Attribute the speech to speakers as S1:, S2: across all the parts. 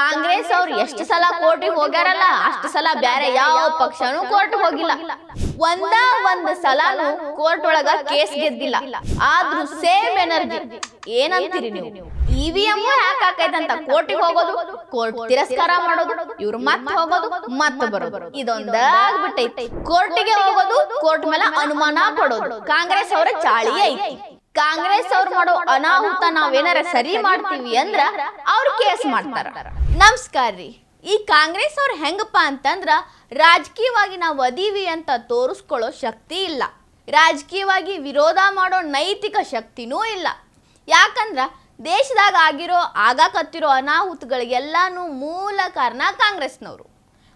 S1: ಕಾಂಗ್ರೆಸ್ ಅವ್ರು ಎಷ್ಟು ಸಲ ಕೋರ್ಟಿಗೆ ಹೋಗ್ಯಾರಲ್ಲ ಅಷ್ಟು ಸಲ ಬ್ಯಾರೆ ಯಾವ ಪಕ್ಷನೂ ಕೋರ್ಟ್ ಹೋಗಿಲ್ಲ. ಒಂದ್ ಸಲನು ಕೋರ್ಟ್ ಒಳಗ ಕೇಸ್ ಗೆದ್ದಿಲ್ಲ. ಆದ್ರೂ ಸೇಮ್ ಎನರ್ಜಿ. ಏನಂತೀರಿ ನೀವು? ಇವಿಎಂ ಹ್ಯಾಕ್ ಆಕೈತಂತ ಕೋರ್ಟಿಗೆ ಹೋಗೋದು, ಕೋರ್ಟ್ ತಿರಸ್ಕಾರ ಮಾಡೋದು, ಇವ್ರು ಮತ್ತೆ ಹೋಗೋದು ಮತ್ತೆ ಬರೋದು, ಇದೊಂದಾಗ್ಬಿಟ್ಟೈತಿ. ಕೋರ್ಟಿಗೆ ಹೋಗೋದು, ಕೋರ್ಟ್ ಮೇಲೆ ಅನುಮಾನ ಪಡೋದು. ಕಾಂಗ್ರೆಸ್ ಅವರ ಚಾಳಿ ಐತಿ. ಕಾಂಗ್ರೆಸ್ ಅವ್ರು ಮಾಡೋ ಅನಾಹುತ ನಾವೇನಾರ ಸರಿ ಮಾಡ್ತೀವಿ ಅಂದ್ರ ಅವ್ರು ಕೇಸ್ ಮಾಡ್ತಾರ. ನಮಸ್ಕಾರ ರೀ. ಈ ಕಾಂಗ್ರೆಸ್ ಅವ್ರು ಹೆಂಗಪ್ಪ ಅಂತಂದ್ರ ರಾಜಕೀಯವಾಗಿ ನಾವು ಅದೀವಿ ಅಂತ ತೋರಿಸ್ಕೊಳ್ಳೋ ಶಕ್ತಿ ಇಲ್ಲ, ರಾಜಕೀಯವಾಗಿ ವಿರೋಧ ಮಾಡೋ ನೈತಿಕ ಶಕ್ತಿನೂ ಇಲ್ಲ. ಯಾಕಂದ್ರ ದೇಶದಾಗ ಆಗಾಕತ್ತಿರೋ ಅನಾಹುತಗಳಿಗೆಲ್ಲಾನು ಮೂಲ ಕಾರಣ ಕಾಂಗ್ರೆಸ್ನವರು.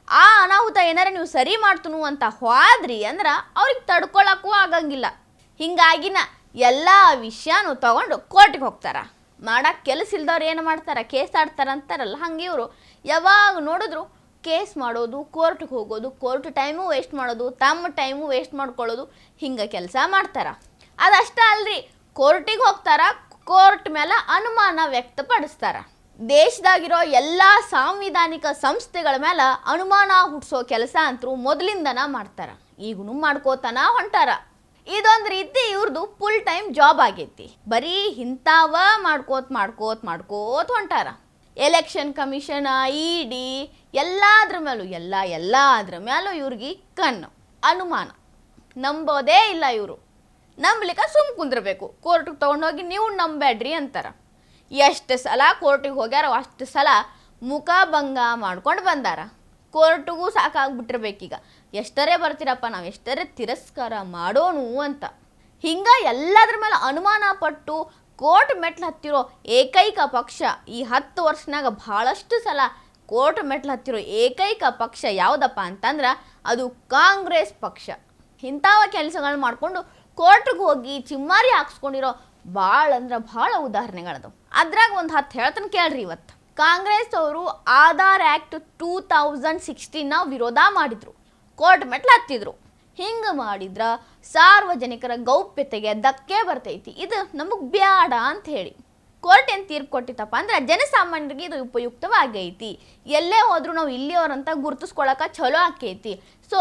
S1: ಆ ಅನಾಹುತ ಏನಾರ ನೀವು ಸರಿ ಮಾಡ್ತನು ಅಂತ ಹೋದ್ರಿ ಅಂದ್ರ ಅವ್ರಿಗೆ ತಡ್ಕೊಳಕ್ಕೂ ಆಗಂಗಿಲ್ಲ. ಹಿಂಗಾಗಿನ ಎಲ್ಲ ವಿಷಯನೂ ತಗೊಂಡು ಕೋರ್ಟಿಗೆ ಹೋಗ್ತಾರ. ಮಾಡಕ್ಕೆ ಕೆಲಸ ಇಲ್ದವ್ರು ಏನು ಮಾಡ್ತಾರ, ಕೇಸ್ ಆಡ್ತಾರ ಅಂತಾರಲ್ಲ, ಹಂಗೆ ಇವರು ಯಾವಾಗ ನೋಡಿದ್ರು ಕೇಸ್ ಮಾಡೋದು, ಕೋರ್ಟ್ಗೆ ಹೋಗೋದು, ಕೋರ್ಟ್ ಟೈಮು ವೇಸ್ಟ್ ಮಾಡೋದು, ತಮ್ಮ ಟೈಮು ವೇಸ್ಟ್ ಮಾಡ್ಕೊಳ್ಳೋದು, ಹಿಂಗೆ ಕೆಲಸ ಮಾಡ್ತಾರ. ಅದಷ್ಟ ಅಲ್ರಿ, ಕೋರ್ಟಿಗೆ ಹೋಗ್ತಾರ, ಕೋರ್ಟ್ ಮೇಲೆ ಅನುಮಾನ ವ್ಯಕ್ತಪಡಿಸ್ತಾರ. ದೇಶದಾಗಿರೋ ಎಲ್ಲ ಸಾಂವಿಧಾನಿಕ ಸಂಸ್ಥೆಗಳ ಮೇಲೆ ಅನುಮಾನ ಹುಟ್ಟಿಸೋ ಕೆಲಸ ಅಂತೂ ಮೊದಲಿಂದನ ಮಾಡ್ತಾರ, ಈಗೂ ಮಾಡ್ಕೋತಾನ ಹೊಂಟಾರ. ಇದೊಂದು ರೀತಿ ಇವ್ರದ್ದು ಫುಲ್ ಟೈಮ್ ಜಾಬ್ ಆಗೈತಿ. ಬರೀ ಇಂಥವ ಮಾಡ್ಕೋತ ಹೊಂಟಾರ. ಎಲೆಕ್ಷನ್ ಕಮಿಷನ್, ಇಡಿ ಎಲ್ಲಾದ್ರ ಮೇಲೂ ಇವ್ರಿಗೆ ಕಣ್ಣು, ಅನುಮಾನ. ನಂಬೋದೇ ಇಲ್ಲ ಇವರು. ನಂಬಲಿಕ್ಕೆ ಸುಮ್ ಕುಂದ್ರಬೇಕು. ಕೋರ್ಟಿಗೆ ತೊಗೊಂಡೋಗಿ ನೀವು ನಂಬೇಡ್ರಿ ಅಂತಾರ. ಎಷ್ಟು ಸಲ ಕೋರ್ಟಿಗೆ ಹೋಗ್ಯಾರ, ಅಷ್ಟು ಸಲ ಮುಖಭಂಗ ಮಾಡ್ಕೊಂಡು ಬಂದಾರ. ಕೋರ್ಟಿಗೂ ಸಾಕಾಗ್ಬಿಟ್ಟಿರ್ಬೇಕೀಗ. ಎಷ್ಟರೇ ಬರ್ತೀರಪ್ಪ, ನಾವು ಎಷ್ಟರೇ ತಿರಸ್ಕಾರ ಮಾಡೋನು ಅಂತ. ಹಿಂಗೆ ಎಲ್ಲದ್ರ ಮೇಲೆ ಅನುಮಾನ ಪಟ್ಟು ಕೋರ್ಟ್ ಮೆಟ್ಲು ಹತ್ತಿರೋ ಏಕೈಕ ಪಕ್ಷ, ಈ 10 ವರ್ಷನಾಗ ಭಾಳಷ್ಟು ಸಲ ಕೋರ್ಟ್ ಮೆಟ್ಲು ಹತ್ತಿರೋ ಏಕೈಕ ಪಕ್ಷ ಯಾವುದಪ್ಪ ಅಂತಂದ್ರೆ ಅದು ಕಾಂಗ್ರೆಸ್ ಪಕ್ಷ. ಇಂಥವ ಕೆಲಸಗಳು ಮಾಡಿಕೊಂಡು ಕೋರ್ಟ್ಗೆ ಹೋಗಿ ಚಿಮ್ಮಾರಿ ಹಾಕ್ಸ್ಕೊಂಡಿರೋ ಭಾಳ ಉದಾಹರಣೆಗಳದು. ಅದ್ರಾಗ ಒಂದು 10 ಹೇಳ್ತಾನೆ ಕೇಳ್ರಿ. ಇವತ್ತು ಕಾಂಗ್ರೆಸ್ ಅವರು ಆಧಾರ್ ಆ್ಯಕ್ಟ್ 2016 ವಿರೋಧ ಮಾಡಿದ್ರು, ಕೋರ್ಟ್ ಮೆಟ್ಲು ಹತ್ತಿದ್ರು. ಹಿಂಗೆ ಮಾಡಿದ್ರ ಸಾರ್ವಜನಿಕರ ಗೌಪ್ಯತೆಗೆ ಧಕ್ಕೆ ಬರ್ತೈತಿ, ಇದು ನಮಗೆ ಬ್ಯಾಡ ಅಂತ ಹೇಳಿ ಕೋರ್ಟ್ ಏನು ತೀರ್ಪು ಕೊಟ್ಟಿತ್ತಪ್ಪ ಅಂದ್ರೆ ಜನಸಾಮಾನ್ಯರಿಗೆ ಇದು ಉಪಯುಕ್ತವಾಗೈತಿ. ಎಲ್ಲೇ ಹೋದ್ರೂ ನಾವು ಇಲ್ಲಿಯವರಂತ ಗುರುತಿಸ್ಕೊಳಕ ಚಲೋ ಆಕೈತಿ. ಸೊ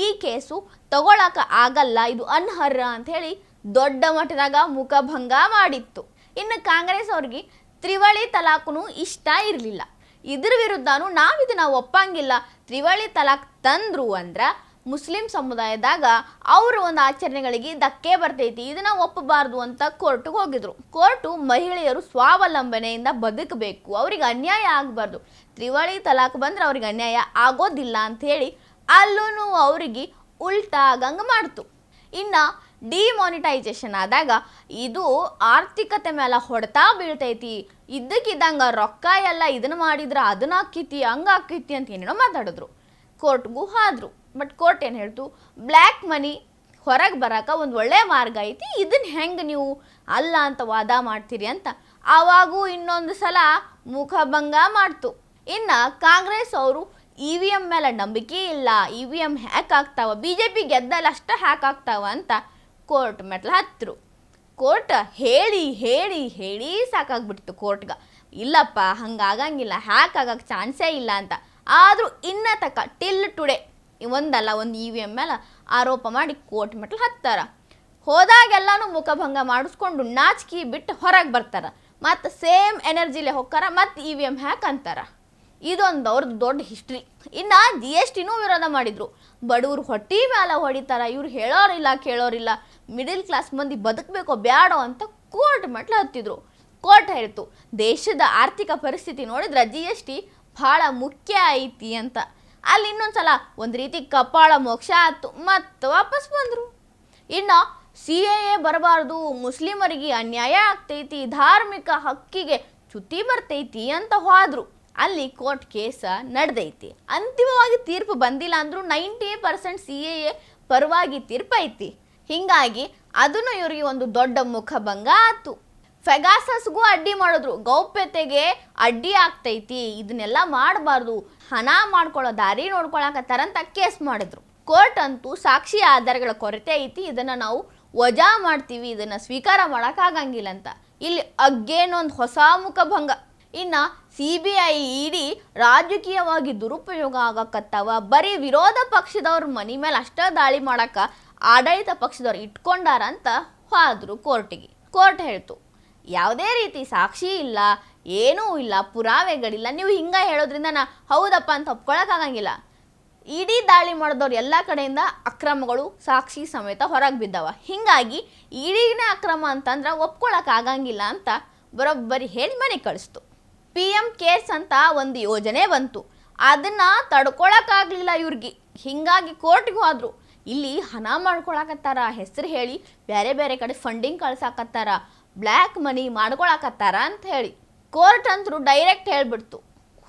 S1: ಈ ಕೇಸು ತಗೊಳಕ ಆಗಲ್ಲ, ಇದು ಅನರ್ಹ ಅಂತ ಹೇಳಿ ದೊಡ್ಡ ಮಟ್ಟದಾಗ ಮುಖಭಂಗ ಮಾಡಿತ್ತು. ಇನ್ನು ಕಾಂಗ್ರೆಸ್ ಅವ್ರಿಗೆ ತ್ರಿವಳಿ ತಲಾಖನು ಇಷ್ಟ ಇರಲಿಲ್ಲ. ಇದ್ರ ವಿರುದ್ಧನೂ ನಾವು ಇದನ್ನ ಒಪ್ಪಂಗಿಲ್ಲ. ತ್ರಿವಳಿ ತಲಾಖ್ ತಂದ್ರು ಅಂದ್ರೆ ಮುಸ್ಲಿಂ ಸಮುದಾಯದಾಗ ಅವ್ರ ಒಂದು ಆಚರಣೆಗಳಿಗೆ ಧಕ್ಕೆ ಬರ್ತೈತಿ, ಇದನ್ನ ಒಪ್ಪಬಾರ್ದು ಅಂತ ಕೋರ್ಟ್ಗೆ ಹೋಗಿದ್ರು. ಕೋರ್ಟು ಮಹಿಳೆಯರು ಸ್ವಾವಲಂಬನೆಯಿಂದ ಬದುಕಬೇಕು, ಅವ್ರಿಗೆ ಅನ್ಯಾಯ ಆಗಬಾರ್ದು, ತ್ರಿವಳಿ ತಲಾಖ್ ಬಂದ್ರೆ ಅವ್ರಿಗೆ ಅನ್ಯಾಯ ಆಗೋದಿಲ್ಲ ಅಂತ ಹೇಳಿ ಅಲ್ಲೂ ಅವ್ರಿಗೆ ಉಲ್ಟಾ ಆಗಂಗೆ ಮಾಡ್ತು. ಇನ್ನು ಡಿಮಾನಿಟೈಸೇಷನ್ ಆದಾಗ ಇದು ಆರ್ಥಿಕತೆ ಮೇಲೆ ಹೊಡೆತ ಬೀಳ್ತೈತಿ, ಇದ್ದಕ್ಕಿದ್ದಂಗೆ ರೊಕ್ಕ ಎಲ್ಲ ಇದನ್ನು ಮಾಡಿದ್ರೆ ಅದನ್ನ ಆಕೈತಿ, ಹಂಗಾಕೈತಿ ಅಂತ ಏನೇನೋ ಮಾತಾಡಿದ್ರು. ಕೋರ್ಟ್ಗೂ ಹಾದ್ರು. ಬಟ್ ಕೋರ್ಟ್ ಏನು ಹೇಳ್ತು, ಬ್ಲ್ಯಾಕ್ ಮನಿ ಹೊರಗೆ ಬರೋಕೆ ಒಂದು ಒಳ್ಳೆ ಮಾರ್ಗ ಐತಿ, ಇದನ್ನು ಹೆಂಗೆ ನೀವು ಅಲ್ಲ ಅಂತ ವಾದ ಮಾಡ್ತೀರಿ ಅಂತ ಆವಾಗೂ ಇನ್ನೊಂದು ಸಲ ಮುಖಭಂಗ ಮಾಡ್ತು. ಇನ್ನು ಕಾಂಗ್ರೆಸ್ ಅವರು EVM ಮೇಲೆ ನಂಬಿಕೆ ಇಲ್ಲ, EVM ಹ್ಯಾಕ್ ಆಗ್ತಾವ, BJP ಗೆದ್ದಲ್ಲ ಅಷ್ಟ ಹ್ಯಾಕ್ ಆಗ್ತಾವ ಅಂತ ಕೋರ್ಟ್ ಮೆಟ್ಲು ಹತ್ತರು. ಕೋರ್ಟ್ ಹೇಳಿ ಸಾಕಾಗ್ಬಿಡ್ತು ಕೋರ್ಟ್ಗೆ, ಇಲ್ಲಪ್ಪ ಹಂಗಾಗಂಗಿಲ್ಲ, ಹ್ಯಾಕ್ ಆಗಕ್ಕೆ ಚಾನ್ಸೇ ಇಲ್ಲ ಅಂತ. ಆದರೂ ಇನ್ನ ತಕ್ಕ ಟಿಲ್ ಟುಡೇ ಒಂದು EVM ಮೇಲೆ ಆರೋಪ ಮಾಡಿ ಕೋರ್ಟ್ ಮೆಟ್ಲು ಹತ್ತಾರ. ಹೋದಾಗೆಲ್ಲಾನು ಮುಖಭಂಗ ಮಾಡಿಸ್ಕೊಂಡು ನಾಚಿಕೆ ಬಿಟ್ಟು ಹೊರಗೆ ಬರ್ತಾರ, ಮತ್ತು ಸೇಮ್ ಎನರ್ಜಿಲೇ ಹೋಗ್ತಾರ, ಮತ್ತು EVM ಹ್ಯಾಕ್ ಅಂತಾರ. ಇದೊಂದು ಅವ್ರದ್ದು ದೊಡ್ಡ ಹಿಸ್ಟ್ರಿ. ಇನ್ನು GSTನೂ ವಿರೋಧ ಮಾಡಿದ್ರು. ಬಡವರು ಹೊಟ್ಟಿ ಮೇಲೆ ಹೊಡಿತಾರ, ಇವ್ರು ಹೇಳೋರಿಲ್ಲ ಕೇಳೋರಿಲ್ಲ, ಮಿಡಿಲ್ ಕ್ಲಾಸ್ ಮಂದಿ ಬದುಕಬೇಕೋ ಬ್ಯಾಡೋ ಅಂತ ಕೋರ್ಟ್ ಮೆಟ್ಲು ಹತ್ತಿದ್ರು. ಕೋರ್ಟ್ ಹೇಳ್ತು, ದೇಶದ ಆರ್ಥಿಕ ಪರಿಸ್ಥಿತಿ ನೋಡಿದ್ರೆ GST ಭಾಳ ಮುಖ್ಯ ಐತಿ ಅಂತ. ಅಲ್ಲಿ ಇನ್ನೊಂದ್ಸಲ ಒಂದು ರೀತಿ ಕಪಾಳ ಮೋಕ್ಷ ಆಯ್ತು, ಮತ್ತು ವಾಪಸ್ ಬಂದರು. ಇನ್ನು CAA ಬರಬಾರ್ದು, ಮುಸ್ಲಿಮರಿಗೆ ಅನ್ಯಾಯ ಆಗ್ತೈತಿ, ಧಾರ್ಮಿಕ ಹಕ್ಕಿಗೆ ಚ್ಯುತಿ ಬರ್ತೈತಿ ಅಂತ ಹೋದ್ರು. ಅಲ್ಲಿ ಕೋರ್ಟ್ ಕೇಸ ನಡೆದೈತಿ. ಅಂತಿಮವಾಗಿ ತೀರ್ಪು ಬಂದಿಲ್ಲ ಅಂದರೂ 90% CAA ಪರವಾಗಿ ತೀರ್ಪು ಐತಿ. ಹೀಗಾಗಿ ಅದನ್ನು ಇವರಿಗೆ ಒಂದು ದೊಡ್ಡ ಮುಖಭಂಗ ಆಯ್ತು. ಫೆಗಾಸಸ್ಗೂ ಅಡ್ಡಿ ಮಾಡಿದ್ರು, ಗೌಪ್ಯತೆಗೆ ಅಡ್ಡಿ ಆಗ್ತೈತಿ, ಇದನ್ನೆಲ್ಲ ಮಾಡಬಾರ್ದು, ಹಣ ಮಾಡ್ಕೊಳ್ಳೋ ದಾರಿ ನೋಡ್ಕೊಳಕತ್ತಾರಂತ ಕೇಸ್ ಮಾಡಿದ್ರು. ಕೋರ್ಟ್ ಅಂತೂ ಸಾಕ್ಷಿ ಆಧಾರಗಳ ಕೊರತೆ ಐತಿ, ಇದನ್ನು ನಾವು ವಜಾ ಮಾಡ್ತೀವಿ, ಇದನ್ನು ಸ್ವೀಕಾರ ಮಾಡೋಕ್ಕಾಗಂಗಿಲ್ಲ ಅಂತ. ಇಲ್ಲಿ ಅಗೇನೊಂದು ಹೊಸ ಮುಖಭಂಗ. ಇನ್ನ CBI ಇಡಿ ರಾಜಕೀಯವಾಗಿ ದುರುಪಯೋಗ ಆಗಕತ್ತವ. ಬರೀ ವಿರೋಧ ಪಕ್ಷದವ್ರ ಮನಿ ಮೇಲೆ ಅಷ್ಟ ದಾಳಿ ಮಾಡಕ ಆಡಳಿತ ಪಕ್ಷದವ್ರು ಇಟ್ಕೊಂಡಾರ ಅಂತ ಹೋದ್ರು ಕೋರ್ಟಿಗೆ. ಕೋರ್ಟ್ ಹೇಳ್ತು ಯಾವುದೇ ರೀತಿ ಸಾಕ್ಷಿ ಇಲ್ಲ, ಏನೂ ಇಲ್ಲ, ಪುರಾವೆಗಳಿಲ್ಲ, ನೀವು ಹಿಂಗ ಹೇಳೋದ್ರಿಂದ ನಾ ಹೌದಪ್ಪ ಅಂತ ಒಪ್ಕೊಳಕ್ಕಾಗಂಗಿಲ್ಲ. ಇಡೀ ದಾಳಿ ಮಾಡಿದವ್ರು ಎಲ್ಲ ಕಡೆಯಿಂದ ಅಕ್ರಮಗಳು ಸಾಕ್ಷಿ ಸಮೇತ ಹೊರಗೆ ಬಿದ್ದವ. ಹಿಂಗಾಗಿ ಇಡೀನೇ ಅಕ್ರಮ ಅಂತಂದ್ರೆ ಒಪ್ಕೊಳಕ್ಕಾಗಂಗಿಲ್ಲ ಅಂತ ಬರೋಬ್ಬರಿ ಹೇಳಿ ಮನೆ ಕಳಿಸ್ತು. PM ಕೇರ್ಸ್ ಅಂತ ಒಂದು ಯೋಜನೆ ಬಂತು, ಅದನ್ನ ತಡ್ಕೊಳಕ್ಕಾಗಲಿಲ್ಲ ಇವ್ರಿಗೆ. ಹಿಂಗಾಗಿ ಕೋರ್ಟ್ಗೆ ಹೋದ್ರು. ಇಲ್ಲಿ ಹಣ ಮಾಡ್ಕೊಳಕತ್ತಾರ, ಹೆಸರು ಹೇಳಿ ಬೇರೆ ಬೇರೆ ಕಡೆ ಫಂಡಿಂಗ್ ಕಳ್ಸಾಕತ್ತಾರ, ಬ್ಲ್ಯಾಕ್ ಮನಿ ಮಾಡ್ಕೊಳಕತ್ತಾರ ಅಂತ ಹೇಳಿ ಕೋರ್ಟ್ ಅಂತರೂ ಡೈರೆಕ್ಟ್ ಹೇಳ್ಬಿಡ್ತು,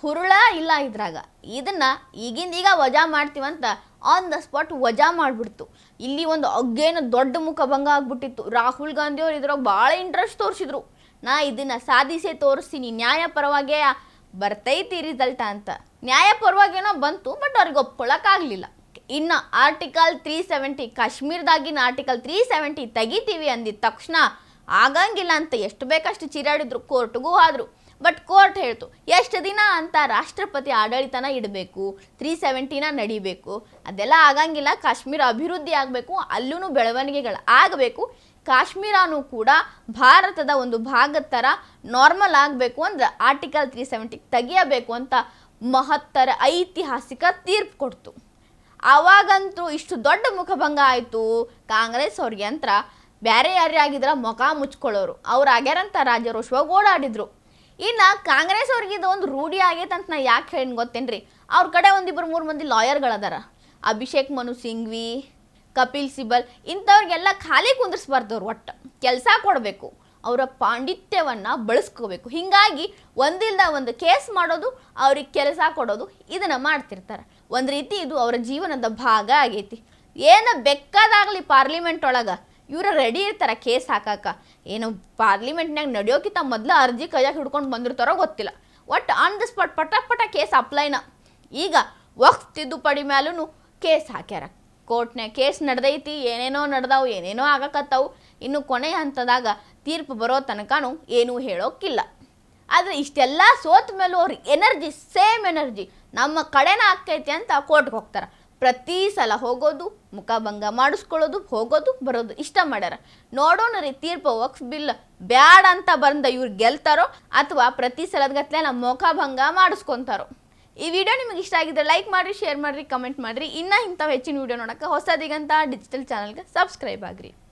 S1: ಹುರುಳ ಇಲ್ಲ ಇದ್ರಾಗ, ಇದನ್ನ ಈಗಿಂದೀಗ ವಜಾ ಮಾಡ್ತೀವಂತ ಆನ್ ದ ಸ್ಪಾಟ್ ವಜಾ ಮಾಡಿಬಿಡ್ತು. ಇಲ್ಲಿ ಒಂದು ಅಗ್ಗೇನು ದೊಡ್ಡ ಮುಖಭಂಗ ಆಗ್ಬಿಟ್ಟಿತ್ತು. ರಾಹುಲ್ ಗಾಂಧಿ ಅವ್ರು ಇದ್ರಾಗ ಭಾಳ ಇಂಟ್ರೆಸ್ಟ್ ತೋರಿಸಿದ್ರು, ನಾ ಇದನ್ನ ಸಾಧಿಸೇ ತೋರಿಸ್ತೀನಿ, ನ್ಯಾಯ ಪರವಾಗೇ ಬರ್ತೈತಿ ರಿಸಲ್ಟ್ ಅಂತ. ನ್ಯಾಯ ಪರವಾಗೇನೋ ಬಂತು, ಬಟ್ ಅವ್ರಿಗೆ ಒಪ್ಕೊಳಕ್ಕಾಗಲಿಲ್ಲ. ಇನ್ನು ಆರ್ಟಿಕಲ್ 370 ಕಾಶ್ಮೀರದಾಗಿನ ಆರ್ಟಿಕಲ್ 370 ತೆಗಿತೀವಿ ಅಂದಿದ ತಕ್ಷಣ ಆಗಂಗಿಲ್ಲ ಅಂತ ಎಷ್ಟು ಬೇಕಷ್ಟು ಚಿರಾಡಿದ್ರು, ಕೋರ್ಟ್ಗೂ ಹೋದ್ರು. ಬಟ್ ಕೋರ್ಟ್ ಹೇಳ್ತು ಎಷ್ಟು ದಿನ ಅಂತ ರಾಷ್ಟ್ರಪತಿ ಆಡಳಿತನ ಇಡಬೇಕು, 370ನ ನಡಿಬೇಕು, ಅದೆಲ್ಲ ಆಗಂಗಿಲ್ಲ. ಕಾಶ್ಮೀರ ಅಭಿವೃದ್ಧಿ ಆಗಬೇಕು, ಅಲ್ಲೂ ಬೆಳವಣಿಗೆಗಳು ಆಗಬೇಕು, ಕಾಶ್ಮೀರನೂ ಕೂಡ ಭಾರತದ ಒಂದು ಭಾಗದ ಥರ ನಾರ್ಮಲ್ ಆಗಬೇಕು ಅಂದ್ರೆ ಆರ್ಟಿಕಲ್ 370 ತೆಗಿಯಬೇಕು ಅಂತ ಮಹತ್ತರ ಐತಿಹಾಸಿಕ ತೀರ್ಪು ಕೊಡ್ತು. ಆವಾಗಂತೂ ಇಷ್ಟು ದೊಡ್ಡ ಮುಖಭಂಗ ಆಯಿತು ಕಾಂಗ್ರೆಸ್ ಅವ್ರಿಗೆ. ಅಂತ ಬೇರೆ ಯಾರೇ ಆಗಿದ್ರ ಮುಖ ಮುಚ್ಕೊಳ್ಳೋರು, ಅವ್ರು ಆಗ್ಯಾರಂತ ರಾಜರೋಷವಾಗಿ ಓಡಾಡಿದ್ರು. ಇನ್ನು ಕಾಂಗ್ರೆಸ್ ಅವ್ರಿಗೆ ಇದು ಒಂದು ರೂಢಿ ಆಗೈತೆ ಅಂತ ನಾ ಯಾಕೆ ಹೇಳಿ ಗೊತ್ತೇನ್ರಿ, ಅವ್ರ ಕಡೆ ಒಂದಿಬ್ಬರು 3 ಮಂದಿ ಲಾಯರ್ಗಳದಾರ. ಅಭಿಷೇಕ್ ಮನು ಸಿಂಘ್ವಿ, ಕಪಿಲ್ ಸಿಬಲ್, ಇಂಥವ್ರಿಗೆಲ್ಲ ಖಾಲಿ ಕುಂದಿಸ್ಬಾರ್ದವ್ರು, ಒಟ್ಟು ಕೆಲಸ ಕೊಡಬೇಕು, ಅವರ ಪಾಂಡಿತ್ಯವನ್ನು ಬಳಸ್ಕೋಬೇಕು. ಹೀಗಾಗಿ ಒಂದಿಲ್ದ ಒಂದು ಕೇಸ್ ಮಾಡೋದು, ಅವ್ರಿಗೆ ಕೆಲಸ ಕೊಡೋದು, ಇದನ್ನು ಮಾಡ್ತಿರ್ತಾರೆ. ಒಂದು ರೀತಿ ಇದು ಅವರ ಜೀವನದ ಭಾಗ ಆಗೈತಿ. ಏನು ಬೇಕಾದಾಗಲಿ ಪಾರ್ಲಿಮೆಂಟ್ ಒಳಗೆ ಇವರು ರೆಡಿ ಇರ್ತಾರೆ ಕೇಸ್ ಹಾಕಾಕ. ಏನು ಪಾರ್ಲಿಮೆಂಟ್ನಾಗ ನಡೆಯೋಕ್ಕಿಂತ ಮೊದಲು ಅರ್ಜಿ ಕೈಯಾಗ ಹಿಡ್ಕೊಂಡು ಬಂದಿರ್ತಾರೋ ಗೊತ್ತಿಲ್ಲ. ಒಟ್ಟು ಆನ್ ದ ಸ್ಪಾಟ್ ಪಟ ಕೇಸ್ ಅಪ್ಲೈನ. ಈಗ ವಕ್ಫ್ ತಿದ್ದುಪಡಿ ಮೇಲೂ ಕೇಸ್ ಹಾಕ್ಯಾರ ಕೋರ್ಟ್ನಾಗ. ಕೇಸ್ ನಡೆದೈತಿ, ಏನೇನೋ ನಡೆದಾವು, ಏನೇನೋ ಆಗಕತ್ತಾವು. ಇನ್ನು ಕೊನೆಯ ಹಂತದಾಗ ತೀರ್ಪು ಬರೋ ತನಕನೂ ಏನೂ ಹೇಳೋಕ್ಕಿಲ್ಲ. ಆದರೆ ಇಷ್ಟೆಲ್ಲ ಸೋತ ಮೇಲೂ ಅವ್ರ ಎನರ್ಜಿ, ಸೇಮ್ ಎನರ್ಜಿ ನಮ್ಮ ಕಡೆನ ಆಕೈತಿ ಅಂತ ಕೋರ್ಟ್ಗೆ ಹೋಗ್ತಾರೆ. ಪ್ರತಿ ಸಲ ಹೋಗೋದು, ಮುಖಭಂಗ ಮಾಡಿಸ್ಕೊಳ್ಳೋದು, ಹೋಗೋದು ಬರೋದು ಇಷ್ಟ ಮಾಡ್ಯಾರ. ನೋಡೋಣ ರೀ ತೀರ್ಪು ವಕ್ಫ್ ಬಿಲ್ ಬ್ಯಾಡ ಅಂತ ಬಂದ ಇವ್ರು ಗೆಲ್ತಾರೋ ಅಥವಾ ಪ್ರತಿ ಸಲದಗತ್ಲೆ ನಮ್ಮ ಮುಖಭಂಗ ಮಾಡಿಸ್ಕೊತಾರೋ. ಈ ವಿಡಿಯೋ ನಿಮಗೆ ಇಷ್ಟ ಆಗಿದ್ರೆ ಲೈಕ್ ಮಾಡಿರಿ, ಶೇರ್ ಮಾಡಿರಿ, ಕಮೆಂಟ್ ಮಾಡಿರಿ. ಇನ್ನೂ ಇಂಥವು ಹೆಚ್ಚಿನ ವಿಡಿಯೋ ನೋಡೋಕೆ ಹೊಸದಿಗಂತ ಡಿಜಿಟಲ್ ಚಾನಲ್ಗೆ ಸಬ್ಸ್ಕ್ರೈಬ್ ಆಗಿರಿ.